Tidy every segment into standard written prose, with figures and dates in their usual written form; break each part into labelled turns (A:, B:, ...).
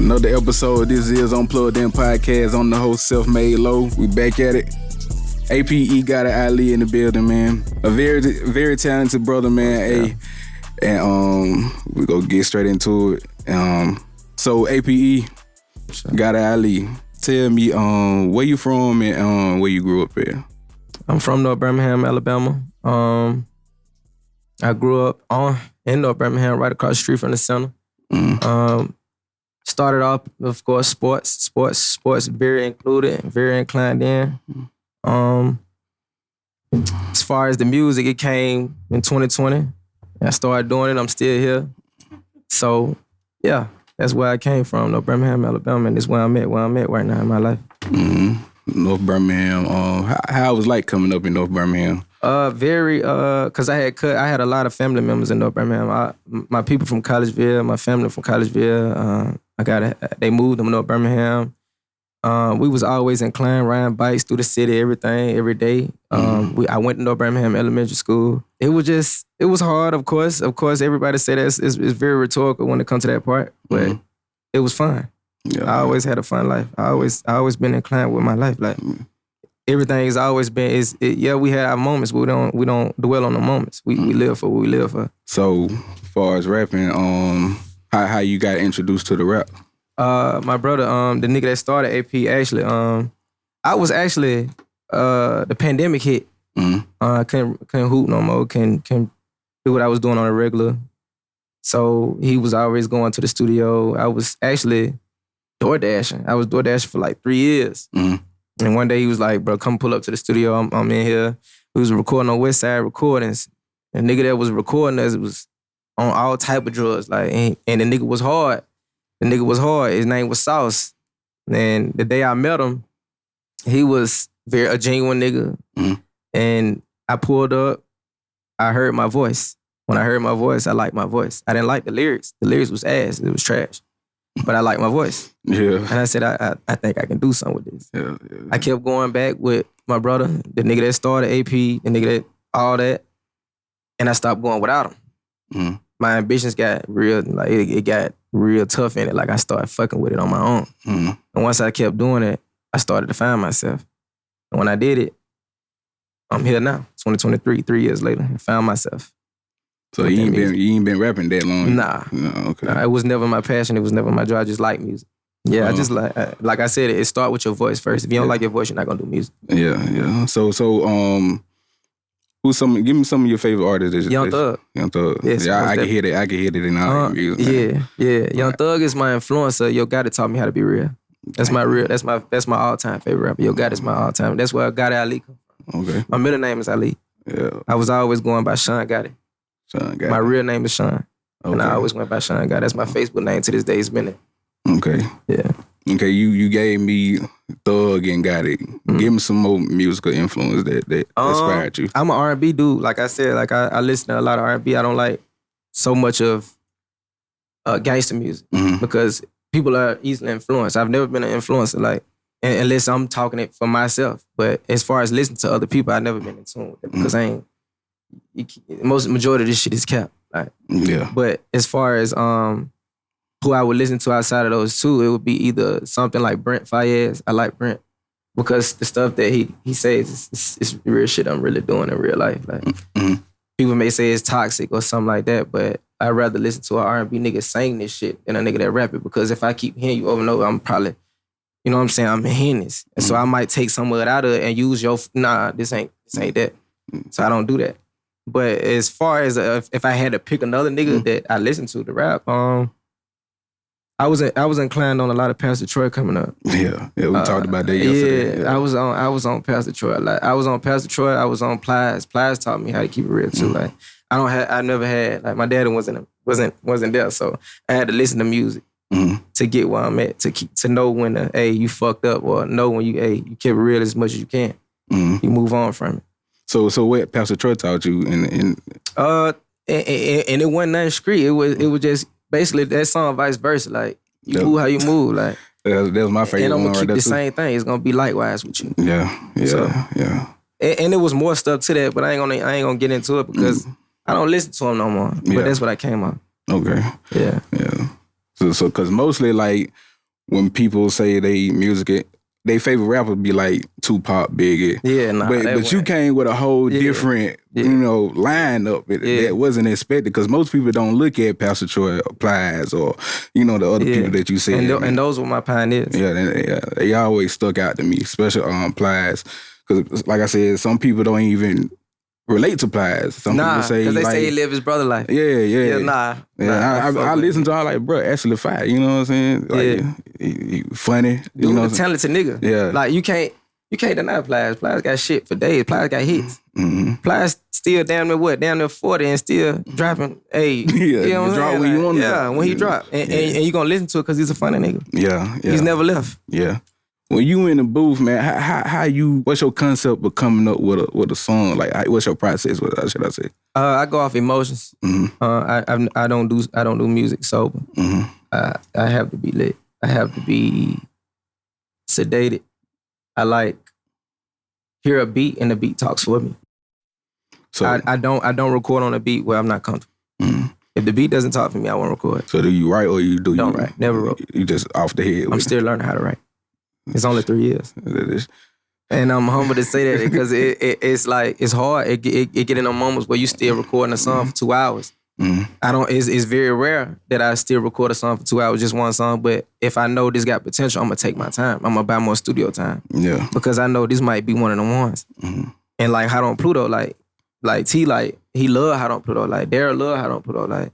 A: Another episode. This is Unplugged In Podcast. I'm the host, Self-Made Low. We back at it. APE Gotti Ali in the building, man. A very, very talented brother, man. Yeah. And we go get straight into it. So APE Gotti Ali, tell me where you from and where you grew up at.
B: I'm from North Birmingham, Alabama. I grew up in North Birmingham, right across the street from the center. Started off, of course, sports very included, very inclined in. As far as the music, it came in 2020. I started doing it. I'm still here. So, yeah, that's where I came from, North Birmingham, Alabama, and it's where I'm at right now in my life.
A: North Birmingham. How it was like coming up in North Birmingham?
B: Cause I had a lot of family members in North Birmingham. My people from Collegeville, my family from Collegeville. They moved to North Birmingham. We was always inclined, riding bikes through the city, everything, every day. I went to North Birmingham Elementary School. It was hard, of course. Of course, everybody say that it's very rhetorical when it comes to that part, but it was fun. Yeah. I always had a fun life. I always been inclined with my life. Like everything has always been we had our moments, but we don't dwell on the moments. We live for what we live for.
A: So, as far as rapping, how you got introduced to the rap?
B: My brother, the nigga that started AP, actually, I was actually the pandemic hit. I couldn't hoop no more. Can do what I was doing on a regular. So he was always going to the studio. I was actually DoorDashing. I was DoorDashing for like 3 years. And one day he was like, bro, come pull up to the studio. I'm in here. We was recording on West Side Recordings. And the nigga that was recording us was on all type of drugs. Like, and the nigga was hard. His name was Sauce. And the day I met him, he was a genuine nigga. And I pulled up. I heard my voice. When I heard my voice, I liked my voice. I didn't like the lyrics. The lyrics was ass. It was trash. But I liked my voice. Yeah. And I said, I think I can do something with this. Yeah. I kept going back with my brother, the nigga that started AP, the nigga that all that. And I stopped going without him. My ambitions got real, like it got real tough in it. Like I started fucking with it on my own. And once I kept doing it, I started to find myself. And when I did it, I'm here now, 2023, 3 years later, I found myself.
A: So you ain't been rapping that long?
B: Nah.
A: No, okay.
B: Nah, it was never my passion. It was never my job. I just like music. Yeah, I just like I said, it start with your voice first. If you don't like your voice, you're not gonna do music.
A: Yeah. So give me some of your favorite artists.
B: Young Thug.
A: Yes, yeah, I can hear that. I can hear that in all your music.
B: Yeah. Young Thug is my influencer. Yo Gotti taught me how to be real. That's my all-time favorite rapper. Yo Gotti's my all-time. That's where Gotti Ali come from. Okay. My middle name is Ali. Yeah. I was always going by Sean Gotti. My real name is Sean. Okay. And I always went by Sean Gotti. That's my Facebook name to this day. It's been it. Okay. Yeah.
A: Okay, you gave me Thug and Gotti. Give me some more musical influence that inspired you.
B: I'm an R&B dude. Like I said, like I listen to a lot of R&B. I don't like so much of gangster music because people are easily influenced. I've never been an influencer, like unless I'm talking it for myself. But as far as listening to other people, I've never been in tune with it because majority of this shit is cap. Like, yeah. But as far as who I would listen to outside of those two, it would be either something like Brent Faiyaz. I like Brent because the stuff that he says is real shit I'm really doing in real life. Like people may say it's toxic or something like that, but I'd rather listen to an R&B nigga saying this shit than a nigga that rap it because if I keep hearing you over and over, I'm probably, you know what I'm saying, I'm hearing this. And so I might take some of it out of it and use this ain't that. So I don't do that. But as far as if I had to pick another nigga that I listen to rap, I was inclined on a lot of Pastor Troy coming up. Yeah, we talked about that yesterday. Yeah, I was on Pastor Troy. Like I was on Pastor Troy. I was on Plies. Plies taught me how to keep it real too. Like I never had, like my daddy wasn't there, so I had to listen to music to get where I'm at, to know when you fucked up, or know when you kept it real as much as you can. You move on from it.
A: So what Pastor Troy taught you and
B: it wasn't nothing street. It was just basically that song vice versa. Like you move how you move. Like
A: that was my favorite.
B: And I'm gonna
A: keep
B: the same thing. It's gonna be likewise with you.
A: Yeah.
B: So, and it was more stuff to that, but I ain't gonna get into it because I don't listen to him no more. But that's what I came on.
A: Okay. Yeah. So because mostly like when people say they favorite rapper be like Tupac, Biggie.
B: Yeah, nah.
A: But you came with a whole different, lineup that wasn't expected because most people don't look at Pastor Troy or Plies or, the other people that you said.
B: And those were my pioneers.
A: Yeah, they always stuck out to me, especially Plies. Because like I said, some people don't even relate to Plies. Some people say
B: because they say he live his brother life.
A: Yeah. I listen to all like, bro, actually fire. You know what I'm saying? Like, he funny.
B: Dude, a talented nigga.
A: Yeah.
B: Like you can't deny Plies. Plies got shit for days. Plies got hits.
A: Mm-hmm.
B: Plies still damn near 40 and still dropping. Hey, you know what I'm
A: drop
B: saying?
A: when you want to.
B: Yeah, when he drop, and you gonna listen to it because he's a funny nigga.
A: Yeah.
B: He's never left.
A: Yeah. When you in the booth, man, what's your concept of coming up with a song? Like, what's your process? Should I say?
B: I go off emotions.
A: Mm-hmm.
B: I don't do music sober.
A: Mm-hmm.
B: I have to be lit. I have to be sedated. I like hear a beat and the beat talks for me. So I don't record on a beat where I'm not comfortable.
A: Mm-hmm.
B: If the beat doesn't talk for me, I won't record.
A: So do you write or you do?
B: Don't write. Never wrote.
A: You just off the head.
B: I'm still learning how to write. It's only 3 years. And I'm humble to say that because it's like, it's hard. It get in them moments where you still recording a song for 2 hours.
A: Mm-hmm.
B: It's very rare that I still record a song for 2 hours, just one song. But if I know this got potential, I'm gonna take my time. I'm gonna buy more studio time.
A: Yeah.
B: Because I know this might be one of the ones.
A: Mm-hmm.
B: And like Hot on Pluto, like T, like he love Hot on Pluto, like Daryl love Hot on Pluto. Like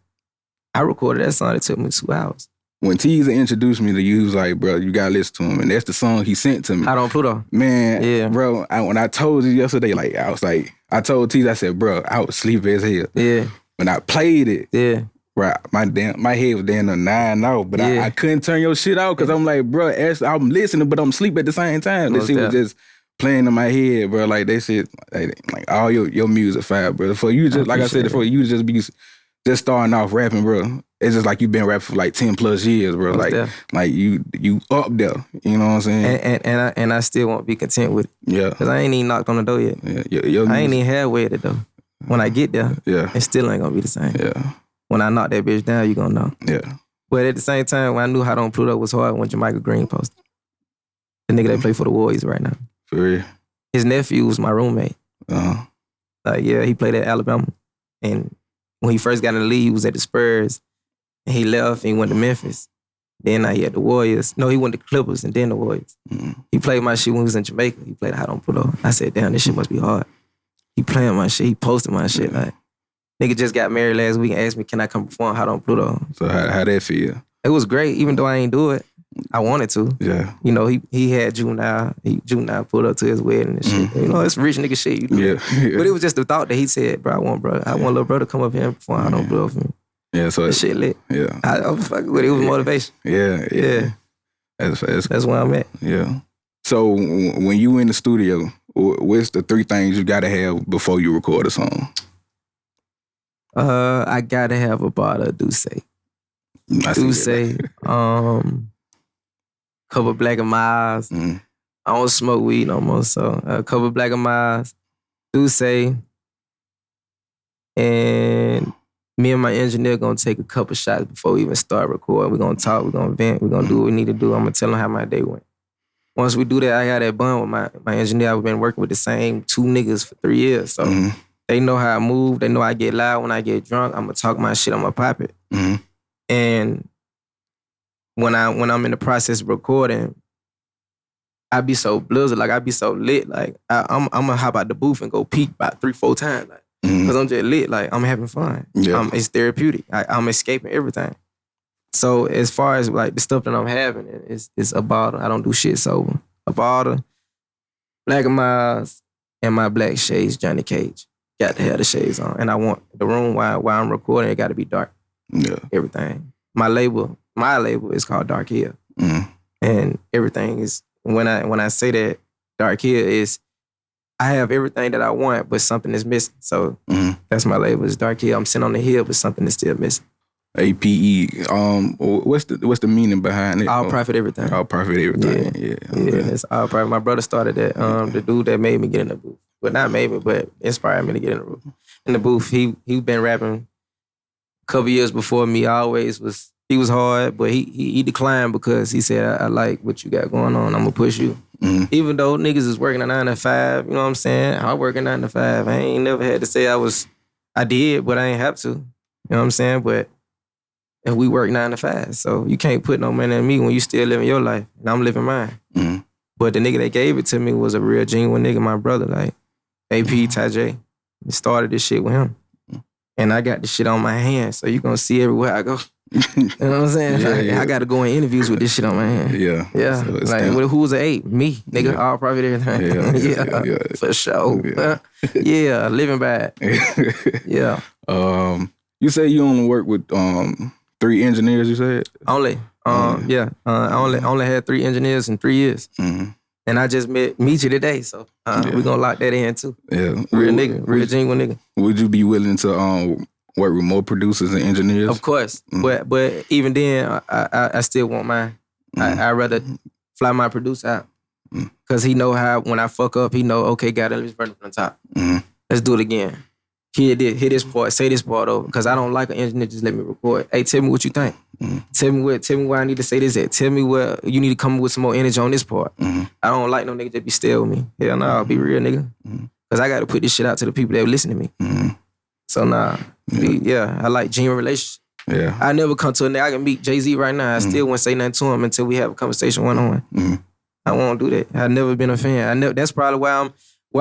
B: I recorded that song, it took me 2 hours.
A: When Teaser introduced me to you, he was like, bro, you gotta listen to him. And that's the song he sent to me.
B: Hot on Pluto.
A: Man,
B: yeah.
A: Bro, when I told you yesterday, like, I told Teaser, I said, bro, I was sleepy as hell.
B: Yeah.
A: When I played it,
B: yeah,
A: right, my head was damn near 9 out, but I couldn't turn your shit out because I'm like, bro, I'm listening, but I'm asleep at the same time. This shit was just playing in my head, bro. Like, they said, like all your music fire, bro. For you just, like I said before, you just be just starting off rapping, bro. It's just like you've been rapping for like 10 plus years, bro. Like you up there. You know what I'm saying?
B: And I still won't be content with it.
A: Yeah.
B: Because I ain't even knocked on the door yet.
A: Yeah.
B: I ain't even halfway at the door. When I get there, it still ain't gonna be the same.
A: Yeah.
B: When I knock that bitch down, you gonna know.
A: Yeah.
B: But at the same time, when I knew Hot on Pluto was hard, when Jamaica Green posted. The nigga that play for the Warriors right now.
A: For real?
B: His nephew was my roommate.
A: Uh-huh.
B: Like, yeah, he played at Alabama. And when he first got in the league, he was at the Spurs. And he left and he went to Memphis. Then he had the Warriors. No, he went to Clippers and then the Warriors.
A: Mm-hmm.
B: He played my shit when he was in Jamaica. He played Hot on Pluto. I said, damn, this shit must be hard. He playing my shit. He posted my shit. Like, nigga just got married last week and asked me, can I come perform Hot on Pluto?
A: So how that feel?
B: It was great, even though I ain't do it. I wanted to.
A: Yeah.
B: You know, he had Juvenile. Juvenile pulled up to his wedding and shit. You know, it's rich nigga shit. You do.
A: Yeah.
B: But it was just the thought that he said, bro, I want little brother to come up here and perform Hot on Pluto for me.
A: Yeah, so
B: that shit lit.
A: Yeah.
B: I was fucking with it. It was motivation.
A: Yeah.
B: That's where I'm at.
A: Yeah. So when you in the studio, what's the 3 things you gotta have before you record a song?
B: I gotta have a bottle of Douce. Couple Black and Miles. I don't smoke weed no more, so a couple Black and Miles, Douce, and me and my engineer gonna take a couple shots before we even start recording. We're gonna talk, we're gonna vent, we're gonna do what we need to do. I'm gonna tell them how my day went. Once we do that, I got that bond with my engineer. I've been working with the same 2 niggas for 3 years, so they know how I move. They know I get loud when I get drunk. I'm gonna talk my shit. I'm gonna pop it. And when I'm in the process of recording, I be so blizzard, like I be so lit, like I'm gonna hop out the booth and go peek about 3-4 times, like because I'm just lit, like I'm having fun.
A: Yeah.
B: It's therapeutic. I'm escaping everything. So as far as like the stuff that I'm having, it's a bottle. I don't do shit sober. A bottle, Black and Miles, and my black shades, Johnny Cage. Got to have the shades on, and I want the room while I'm recording. It got to be dark.
A: Yeah.
B: Everything. My label is called Dark Hill, and everything is when I say that Dark Hill is, I have everything that I want, but something is missing. So that's my label. It's Dark Hill. I'm sitting on the hill, but something is still missing.
A: APE. What's the meaning behind it?
B: All profit everything.
A: All profit everything. Yeah.
B: It's all profit. My brother started that. The dude that made me get in the booth. Well, not made me, but inspired me to get in the booth. He been rapping a couple years before me. Always was He was hard, but he declined because he said, I like what you got going on. I'm gonna push you. Even though niggas is working a 9 to 5, you know what I'm saying? I work a 9 to 5. I ain't never had to say I did, but I ain't have to. You know what I'm saying? But if we work 9 to 5, so you can't put no money in me when you still living your life, and I'm living mine. But the nigga that gave it to me was a real genuine nigga, my brother, like A.P.E J. He started this shit with him. And I got this shit on my hand, so you gonna see everywhere I go. You know what I'm saying? I gotta go in interviews with this shit on my hand. Yeah. So like, who was an 8? Me, nigga. All profit, everything. Yeah, for sure. Yeah, living bad. Yeah.
A: You say you only work with 3 engineers, you said?
B: Only. I only had 3 engineers in 3 years. And I just met you today, so we gonna lock that in too. Yeah. Real nigga, real genuine nigga.
A: Would you be willing to work with more producers and engineers?
B: Of course. But even then, I still want mine. I'd rather fly my producer out. Cause he know how when I fuck up, he know, okay, got it, let's run it from the top. Let's do it again. Hit this part, say this part over. Cause I don't like an engineer just let me record. Hey, tell me what you think. Tell me where I need to say this at. Tell me where you need to come with some more energy on this part. I don't like no nigga that be still with me. Hell no, I'll be real nigga. Cause I gotta put this shit out to the people that listen to me. So I like genuine relationships. Yeah. I never come to a nigga. I can meet Jay-Z right now. I still won't say nothing to him until we have a conversation one-on-one. I won't do that. I've never been a fan. That's probably why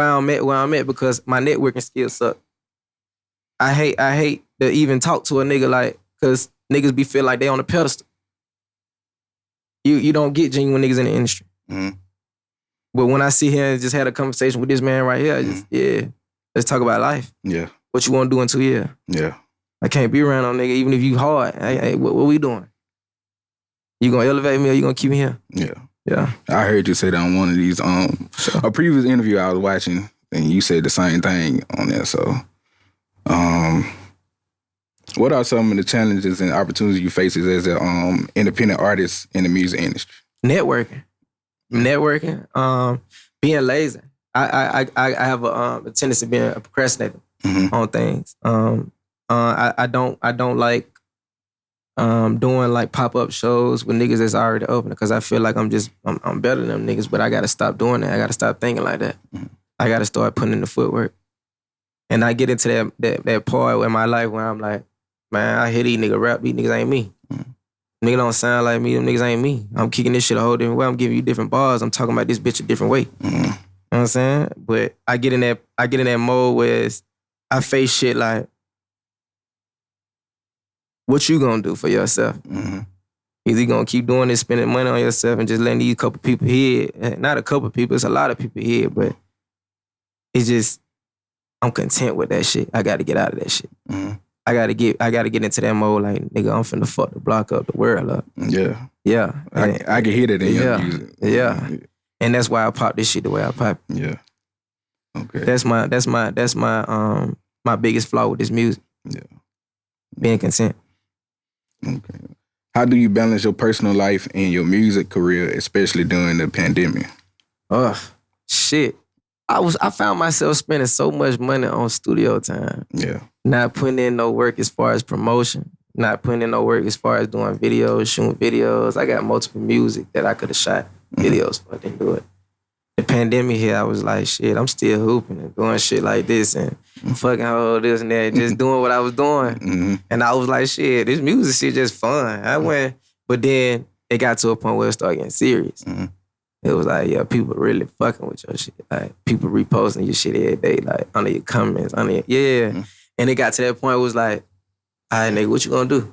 B: I'm at because my networking skills suck. I hate to even talk to a nigga like, cause niggas be feel like they on a pedestal. You don't get genuine niggas in the industry. But when I sit here and just had a conversation with this man right here, let's talk about life. Yeah. What you want to do in 2 years? Yeah. I can't be around no nigga, even if you hard. Hey, what we doing? You gonna elevate me or you gonna keep me here? Yeah. Yeah. I
A: heard you say that on one of these, a previous interview I was watching, and you said the same thing on there, so. What are some of the challenges and opportunities you face as an independent artist in the music industry?
B: Networking, being lazy. I have a tendency of being a procrastinator on things. I don't like doing like pop-up shows with niggas that's already open because I feel like I'm better than them niggas, but I gotta stop doing that. I gotta stop thinking like that. I gotta start putting in the footwork. And I get into that part in my life where I'm like, man, I hear these niggas rap, these niggas ain't me. Niggas don't sound like me, them niggas ain't me. I'm kicking this shit a whole different way. I'm giving you different bars. I'm talking about this bitch a different way. You know what I'm saying? But I get in that mode where I face shit like, what you gonna do for yourself? Either you gonna keep doing this, spending money on yourself and just letting these couple people hit. Not a couple people, it's a lot of people hit, but it's just, I'm content with that shit. I gotta get out of that shit. I gotta get into that mode like, nigga, I'm finna fuck the block up, the world up. Yeah. Yeah.
A: I can hear that in your music.
B: Yeah. And that's why I pop this shit the way I pop it. Yeah. Okay. That's my biggest flaw with this music. Yeah. Being content.
A: Okay. How do you balance your personal life and your music career, especially during the pandemic?
B: Shit. I found myself spending so much money on studio time. Yeah. Not putting in no work as far as promotion. Not putting in no work as far as doing videos, shooting videos. I got multiple music that I could have shot videos for. I didn't do it. The pandemic here, I was like, shit, I'm still hooping and doing shit like this and fucking all this and that, just doing what I was doing. And I was like, shit, this music shit just fun. I went, but then it got to a point where it started getting serious. It was like, yeah, people really fucking with your shit. Like, people reposting your shit every day, like, under your comments, And it got to that point where it was like, all right, nigga, what you gonna do?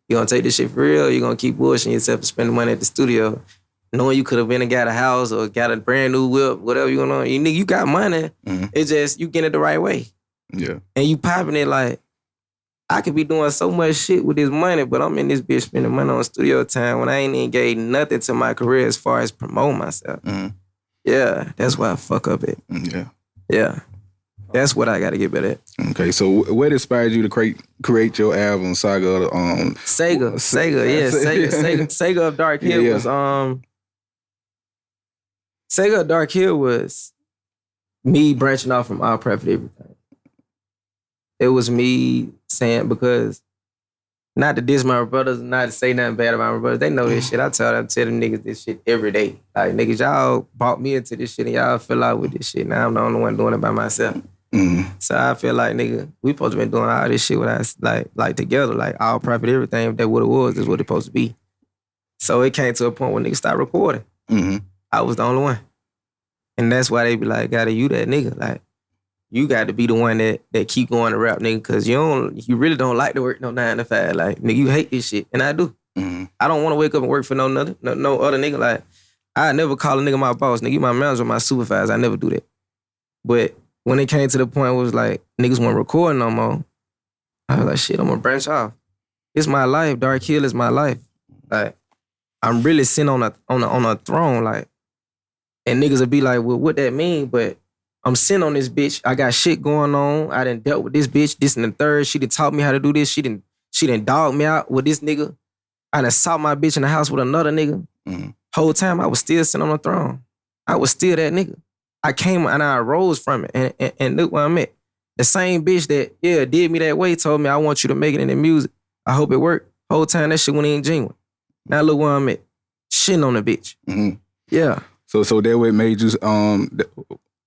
B: You gonna take this shit for real or you gonna keep bullshitting yourself and spending money at the studio? Knowing you could have been and got a house or got a brand new whip, whatever you gonna, you got money. It's just, you getting it the right way. Yeah. And you popping it like, I could be doing so much shit with this money, but I'm in this bitch spending money on studio time when I ain't even gave nothing to my career as far as promoting myself. Yeah, that's why I fuck up it. Yeah. That's what I gotta get better at.
A: Okay, so what inspired you to create your album, Saga?
B: Sega, Sega of Dark Hill was Sega of Dark Hill was me branching off from All Profit Everything. It was me saying, because Not to diss my brothers, not to say nothing bad about my brothers. They know this shit. I tell them niggas this shit every day. Like, niggas, y'all brought me into this shit and y'all fell out with this shit. Now I'm the only one doing it by myself. So I feel like, nigga, we supposed to be doing all this shit with us, like together, like all profit, everything. That what it was is what it's supposed to be. So it came to a point where niggas stopped recording. I was the only one. And that's why they be like, gotta you that nigga. Like, you got to be the one that keep going to rap, nigga, because you really don't like to work no 9 to 5. Like, nigga, you hate this shit, and I do. I don't want to wake up and work for no other nigga. Like, I never call a nigga my boss, nigga. You my manager, my supervisor. I never do that. But when it came to the point where it was like niggas weren't recording no more, I was like, shit, I'm gonna branch off. It's my life. Dark Hill is my life. Like, I'm really sitting on a throne, like, and niggas would be like, well, what that mean? But I'm sitting on this bitch. I got shit going on. I done dealt with this bitch, this and the third. She done taught me how to do this. She done dogged me out with this nigga. I done saw my bitch in the house with another nigga. Whole time I was still sitting on the throne. I was still that nigga. I came and I arose from it and look where I'm at. The same bitch that, did me that way told me, I want you to make it in the music. I hope it worked. Whole time that shit went in genuine. Now look where I'm at. Shitting on the bitch. Yeah.
A: So that way made you,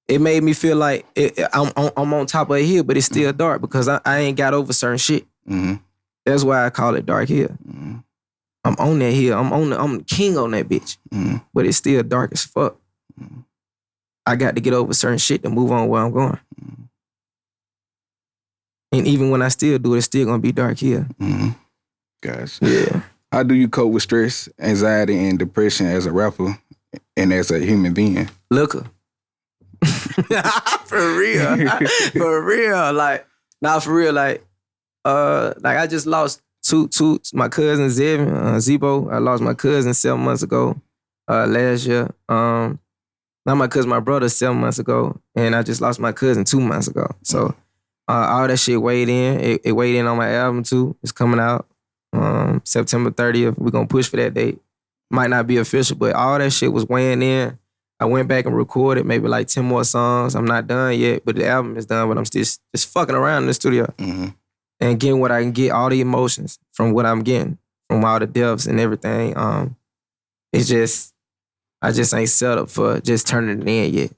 B: it made me feel like I'm on top of a hill, but it's still dark because I ain't got over certain shit. That's why I call it Dark Hill. I'm on that hill. I'm king on that bitch. But it's still dark as fuck. I got to get over certain shit to move on where I'm going. And even when I still do it, it's still gonna be Dark Hill.
A: Gotcha.
B: Yeah.
A: How do you cope with stress, anxiety, and depression as a rapper and as a human being?
B: Liquor. For real. For real. Like, I just lost two my cousin Zebo. I lost my cousin 7 months ago, last year. Not my cousin, my brother 7 months ago. And I just lost my cousin 2 months ago. So all that shit weighed in. It weighed in on my album too. It's coming out September 30th. We're gonna push for that date. Might not be official, but all that shit was weighing in. I went back and recorded maybe like 10 more songs. I'm not done yet, but the album is done, but I'm still just fucking around in the studio. And getting what I can get, all the emotions from what I'm getting, from all the depths and everything. It's just, I just ain't set up for just turning it in yet.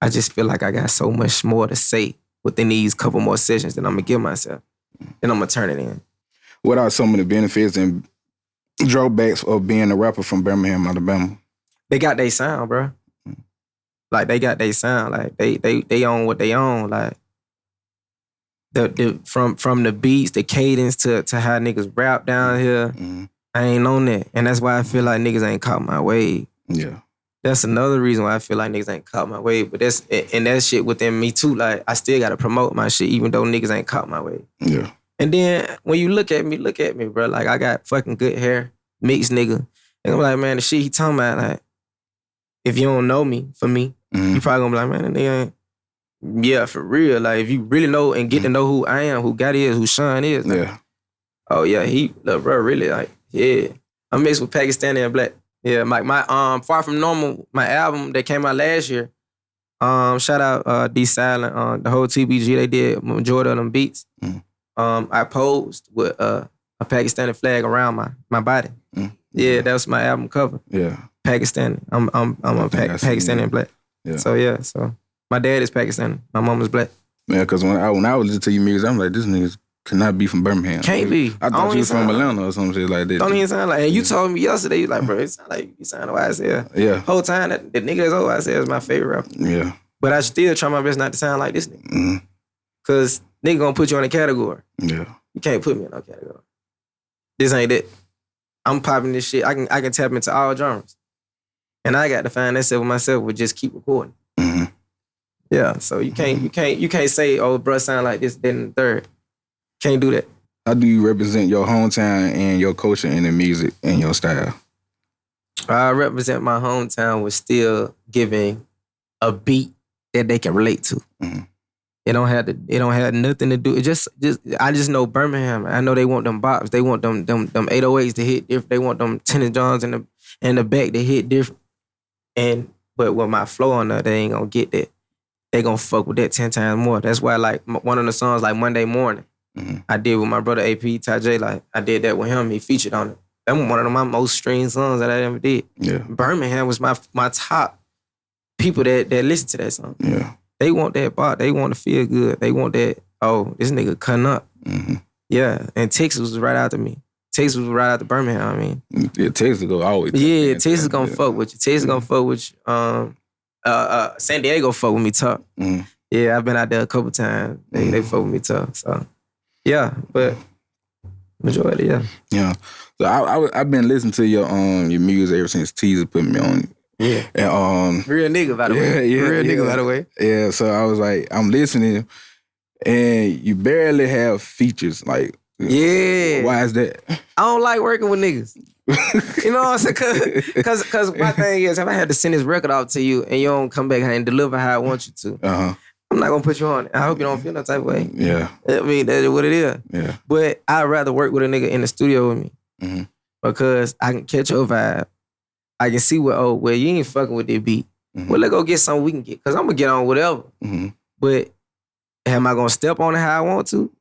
B: I just feel like I got so much more to say within these couple more sessions that I'm gonna give myself. Then I'm gonna turn it in.
A: What are some of the benefits and drawbacks of being a rapper from Birmingham, Alabama?
B: They got their sound, bro. Like, they got their sound. Like, they own what they own. Like, from the beats, the cadence to how niggas rap down here, I ain't on that. And that's why I feel like niggas ain't caught my wave.
A: Yeah.
B: That's another reason why I feel like niggas ain't caught my wave. But that shit within me too. Like, I still gotta promote my shit even though niggas ain't caught my wave.
A: Yeah.
B: And then when you look at me, bro. Like, I got fucking good hair, mixed nigga. And I'm like, man, the shit he talking about, like, if you don't know me, for me, you probably gonna be like, man, that nigga ain't. Yeah, for real. Like, if you really know and get to know who I am, who Gotti is, who Sean is. Like, oh, yeah, look, bro, really, like, yeah. I'm mixed with Pakistani and black. Yeah, my Far From Normal, my album that came out last year, shout out D Silent, the whole TBG, they did majority of them beats. I posed with a Pakistani flag around my body. Yeah, that was my album cover.
A: Yeah.
B: Pakistani. I'm a Pakistani and black. Yeah. So my dad is Pakistani. My mom is black.
A: Yeah, because when I was listening to your music, I'm like, this nigga cannot be from Birmingham.
B: Can't be.
A: I thought you was from Atlanta or some shit like that.
B: Don't even sound like. And you told me yesterday, you like, bro, it sound like you sound YSL.
A: Yeah.
B: Whole time that the nigga that's old YSL is my favorite rapper.
A: Yeah.
B: But I still try my best not to sound like this nigga. Cause nigga gonna put you in a category.
A: Yeah.
B: You can't put me in no category. This ain't it. I'm popping this shit. I can tap into all genres. And I got to find that stuff with myself with just keep recording. Yeah, so you can't say, oh, bruh, sound like this, then the third. Can't do that.
A: How do you represent your hometown and your culture in the music and your style?
B: I represent my hometown with still giving a beat that they can relate to. It don't have nothing to do. I just know Birmingham. I know they want them bops. They want them 808s to hit different. They want them tennis johns in the back to hit different. But with my flow on there, they ain't gonna get that. They gonna fuck with that 10 times more. That's why, like, one of the songs like Monday Morning. I did with my brother A.P.E Gotti Ali. Like, I did that with him. He featured on it. That was one of my most streamed songs that I ever did.
A: Yeah.
B: Birmingham was my top people that listen to that song.
A: Yeah.
B: They want that bar. They want to feel good. They want that, oh, this nigga cutting up. Yeah. And Texas was right after me. Texas was right after Birmingham, I mean.
A: Yeah, Texas go always.
B: Yeah, Texas gonna fuck with you. Texas gonna fuck with you. San Diego fuck with me tough. Yeah, I've been out there a couple times. They fuck with me tough. So, yeah, but majority, yeah.
A: Yeah. So I've been listening to your music ever since Teaser put me on.
B: Yeah.
A: And
B: real nigga, by the way. Real nigga, by the way.
A: Yeah, so I was like, I'm listening, and you barely have features. Like,
B: yeah.
A: Why is that?
B: I don't like working with niggas. You know what I'm saying? Because my thing is, if I had to send this record out to you and you don't come back and deliver how I want you to, I'm not gonna put you on it. I hope you don't feel that type of way.
A: Yeah.
B: I mean, that's what it is.
A: Yeah.
B: But I'd rather work with a nigga in the studio with me because I can catch your vibe. I can see well, you ain't fucking with that beat. Well, let's go get something we can get. Because I'm going to get on whatever. But am I going to step on it how I want to?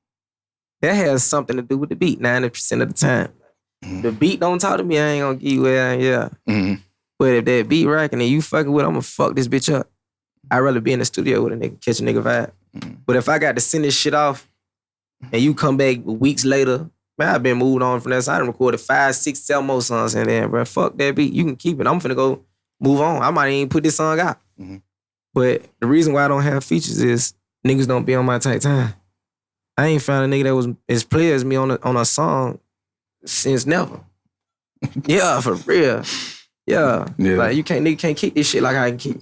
B: That has something to do with the beat 90% of the time. The beat don't talk to me, I ain't going to give you where I am. But if that beat rocking and you fucking with it, I'm going to fuck this bitch up. I'd rather be in the studio with a nigga, catch a nigga vibe. But if I got to send this shit off and you come back weeks later, man, I've been moved on from that. So I done recorded 5, 6, 7 more songs in there, bro. Fuck that beat. You can keep it. I'm finna go move on. I might even put this song out. But the reason why I don't have features is niggas don't be on my tight time. I ain't found a nigga that was as player as me on a song since never. Yeah, for real. Yeah. Like nigga can't keep this shit like I can keep.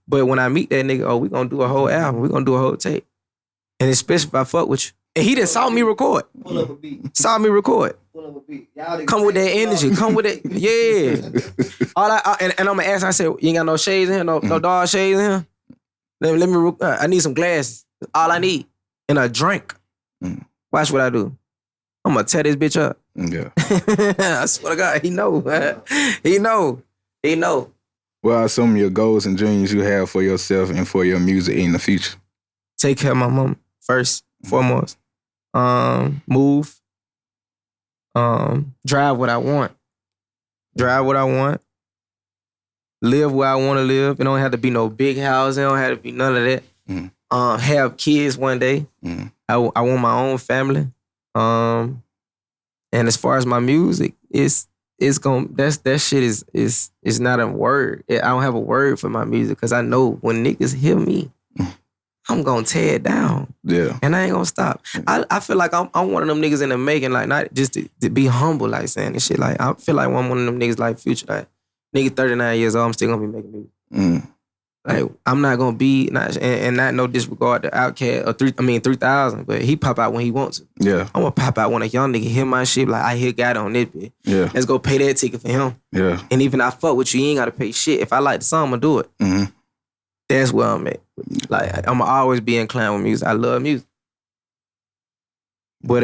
B: But when I meet that nigga, we gonna do a whole album. We gonna do a whole tape. And especially if I fuck with you. And he done saw me record.
C: Pull up a beat.
B: Saw me record.
C: Pull up a beat. Y'all
B: come with that energy. Come with it. Yeah. And I'm gonna ask. I said, you ain't got no shades in here, no dog shades in here. Let me. I need some glasses. That's all I need. And a drink. Watch what I do. I'm gonna tear this bitch up.
A: Yeah.
B: I swear to God, he know. He know.
A: What are some of your goals and dreams you have for yourself and for your music in the future?
B: Take care of my mom first, foremost. Move. Drive what I want. Live where I want to live. It don't have to be no big house. It don't have to be none of that. Have kids one day. I want my own family. And as far as my music, it's gonna that shit is not a word. I don't have a word for my music because I know when niggas hear me, I'm gonna tear it down. Yeah. And I ain't gonna stop. I feel like I'm one of them niggas in the making, like not just to be humble, like saying this shit. Like I feel like I'm one of them niggas like Future, like nigga 39 years old, I'm still gonna be making music. Like I'm not gonna be not no disregard to Outkast or 3000, but he pop out when he wants to. Yeah. I'm gonna pop out when a young nigga hear my shit, like I hear God on this bitch. Yeah. Let's go pay that ticket for him. Yeah. And even I fuck with you, you ain't gotta pay shit. If I like the song, I'm gonna do it. That's where I'm at. Like I'm gonna always be inclined with music. I love music. But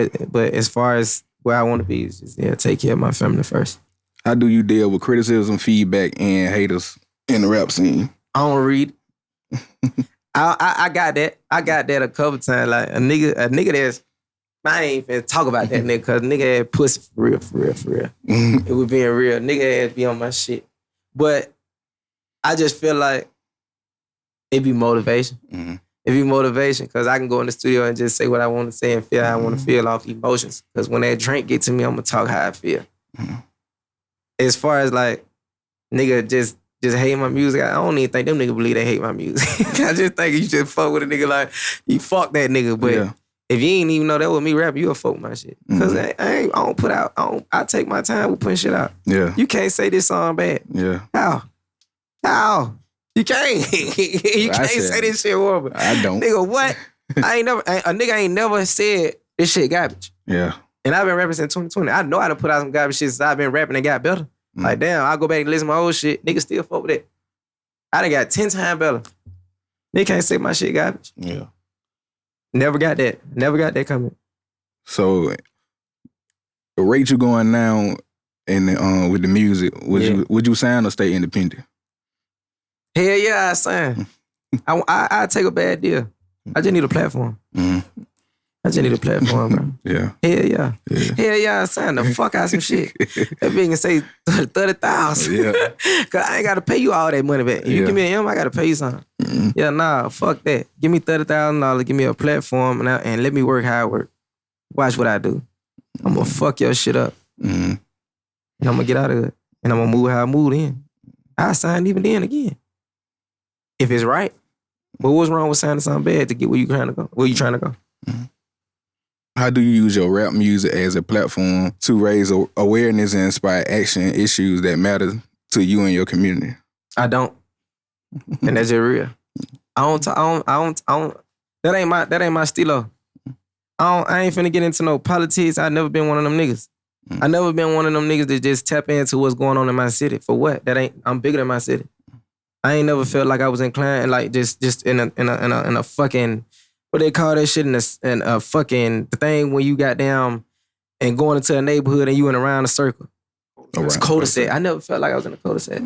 B: as far as where I want to be, is just take care of my family first.
A: How do you deal with criticism, feedback, and haters in the rap scene?
B: I don't read. I got that. I got that a couple times. Like a nigga that's, I ain't finna talk about that nigga because nigga had pussy for real. It was being real. Nigga had be on my shit. But I just feel like it be motivation. It be motivation because I can go in the studio and just say what I want to say and feel how I want to feel off emotions. Because when that drink get to me, I'm gonna talk how I feel. As far as like nigga just hate my music, I don't even think them niggas believe they hate my music. I just think you just fuck with a nigga like, you fuck that nigga. But if you ain't even know that was me rapping, you'll fuck my shit. Because I don't put out, I take my time with putting shit out. Yeah. You can't say this song bad. Yeah. How? You can't. You can't say this shit horrible.
A: I don't.
B: Nigga, what? A nigga ain't never said this shit garbage. Yeah. And I've been rapping since 2020. I know I done put out some garbage shit since I've been rapping and got better. Like, damn, I go back and listen to my old shit. Niggas still fuck with it. I done got 10 times better. They can't say my shit garbage. Yeah. Never got that coming.
A: So, the rate you going now and with the music, would you sign or stay independent?
B: Hell yeah, I sign. I take a bad deal. I just need a platform. I just need a platform, bro.
A: Yeah.
B: Hell yeah. Hell yeah, sign the fuck out some shit. That bitch can say 30,000.
A: Yeah.
B: Cause I ain't gotta pay you all that money back. If you give me an M, I gotta pay you something. Yeah, nah, fuck that. Give me $30,000, give me a platform, and let me work how I work. Watch what I do. I'm gonna fuck your shit up. And I'm gonna get out of it. And I'm gonna move how I moved in. I sign even then again. If it's right. But what's wrong with signing something bad to get where you trying to go? Where you trying to go?
A: How do you use your rap music as a platform to raise awareness and inspire action issues that matter to you and your community?
B: I don't. And that's just real. I don't. That ain't my stilo. I ain't finna get into no politics. I never been one of them niggas. I never been one of them niggas that just tap into what's going on in my city. For what? I'm bigger than my city. I ain't never felt like I was inclined, like just in a fucking, what they call that shit, in a fucking, the thing when you got down and going into a neighborhood and you in around a circle. It's a cul-de-sac. I never felt like I was in a cul-de-sac.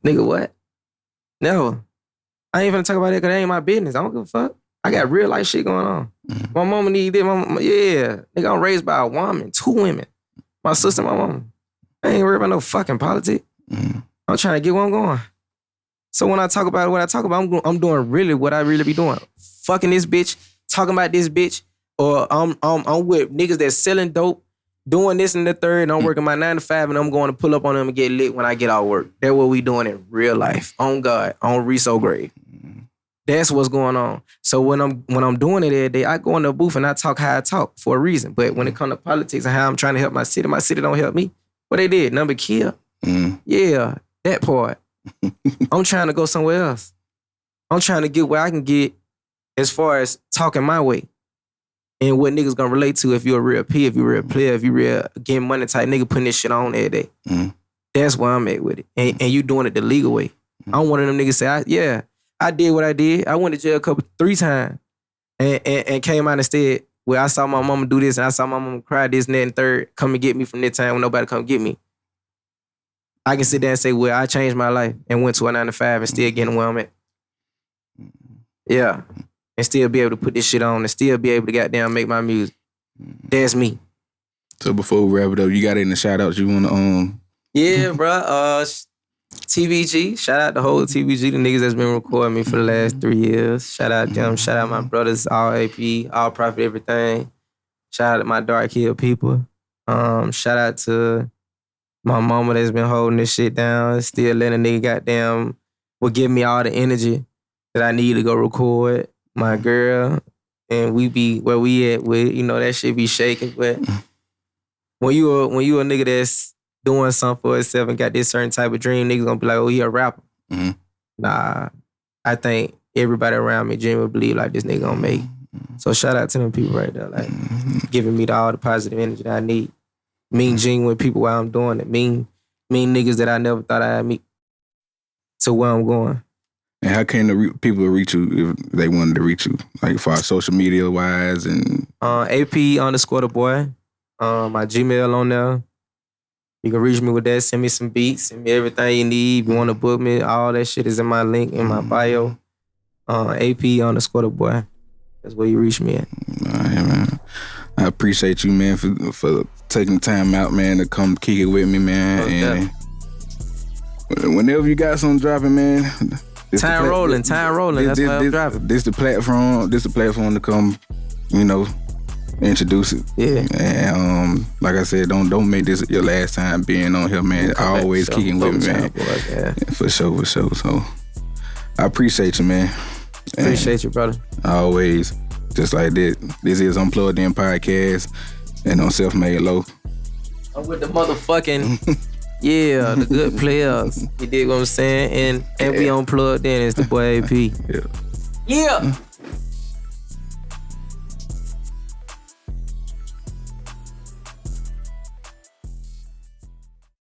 B: Nigga, what? Never. I ain't finna talk about that because that ain't my business. I don't give a fuck. I got real life shit going on. My mama need this. Nigga, I'm raised by a woman, 2 women. My sister, my mama. I ain't worried about no fucking politics. I'm trying to get where I'm going. So when I talk about what I talk about, I'm doing really what I really be doing. Fucking this bitch, talking about this bitch, or I'm with niggas that's selling dope, doing this and the third, and I'm working my 9 to 5, and I'm going to pull up on them and get lit when I get out of work. That's what we doing in real life. On God, on Reso grade. That's what's going on. So when I'm doing it every day, I go in the booth and I talk how I talk for a reason. But when it comes to politics and how I'm trying to help my city don't help me. What they did, number kill. Yeah, that part. I'm trying to go somewhere else. I'm trying to get where I can get as far as talking my way. And what niggas gonna relate to if you're a real P, if you're a real player, if you're real getting money type nigga putting this shit on every day. That's where I'm at with it. And you doing it the legal way. I'm one of them niggas say, I did what I did. I went to jail 3 times and came out instead where I saw my mama do this and I saw my mama cry this and that and third, come and get me from that time when nobody come get me. I can sit there and say, well, I changed my life and went to a 9 to 5 and still getting where I'm at. Yeah. And still be able to put this shit on and still be able to goddamn make my music. That's me.
A: So before we wrap it up, you got any shout outs you want to
B: Yeah, bro. TVG. Shout out the whole TVG, the niggas that's been recording me for the last 3 years. Shout out them. Shout out my brothers, all AP, all Profit Everything. Shout out to my Dark Hill people. Shout out to my mama that's been holding this shit down, still letting a nigga goddamn will give me all the energy that I need to go record. My girl, and we be where we at with, that shit be shaking. But when you a nigga that's doing something for himself and got this certain type of dream, niggas gonna be like, oh, he a rapper. Nah, I think everybody around me genuinely believe like this nigga gonna make it. So shout out to them people right there, like giving me all the positive energy that I need. Mean genuine people while I'm doing it. Mean niggas that I never thought I'd meet to where I'm going.
A: And how can the people reach you if they wanted to reach you? Like for social media wise and
B: AP_the_boy. My Gmail on there. You can reach me with that. Send me some beats. Send me everything you need. If you want to book me, all that shit is in my link in my bio. AP_the_boy. That's where you reach me at.
A: Yeah, man. I appreciate you, man, for taking time out, man, to come kick it with me, man. And whenever you got something dropping, man.
B: Time rolling. That's why I'm dropping.
A: This the platform to come, introduce it.
B: Yeah.
A: And like I said, don't make this your last time being on here, man. Always kicking with me, man. Yeah, for sure. So I appreciate you, man.
B: Appreciate you, brother.
A: Always. Just like this. This is Unplugged In Podcast and on Self-Made Low.
B: I'm with the motherfucking the Goodplairs. You dig what I'm saying? And we Unplugged In. It's the boy AP.
A: Yeah.